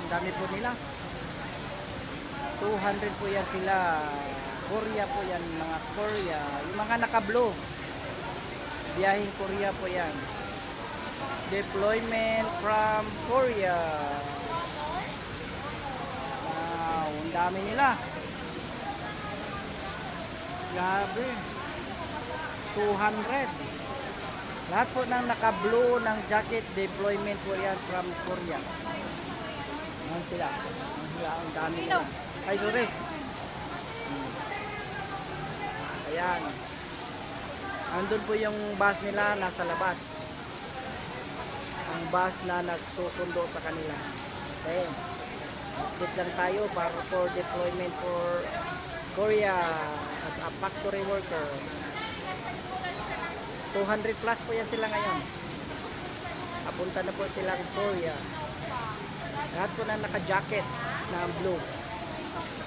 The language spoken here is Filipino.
dami po nila. 200 po yan sila. Korea po yan, mga Korea. Yung mga naka-blue. Biyahing Korea po yan. Deployment from Korea. Wow, ang dami nila. Grabe. 200. Lahat po ng naka-blue ng jacket, deployment po yan from Korea. Ayan sila. Ang dami nila. Ay, sorry. Ayan. Andun po yung bus nila nasa labas. Ang bus na nagsusundo sa kanila. Okay. Update lang tayo para for deployment for Korea as a factory worker. 200 plus po yan sila ngayon. Papunta na po silang Korea. Lahat po na naka-jacket na blue.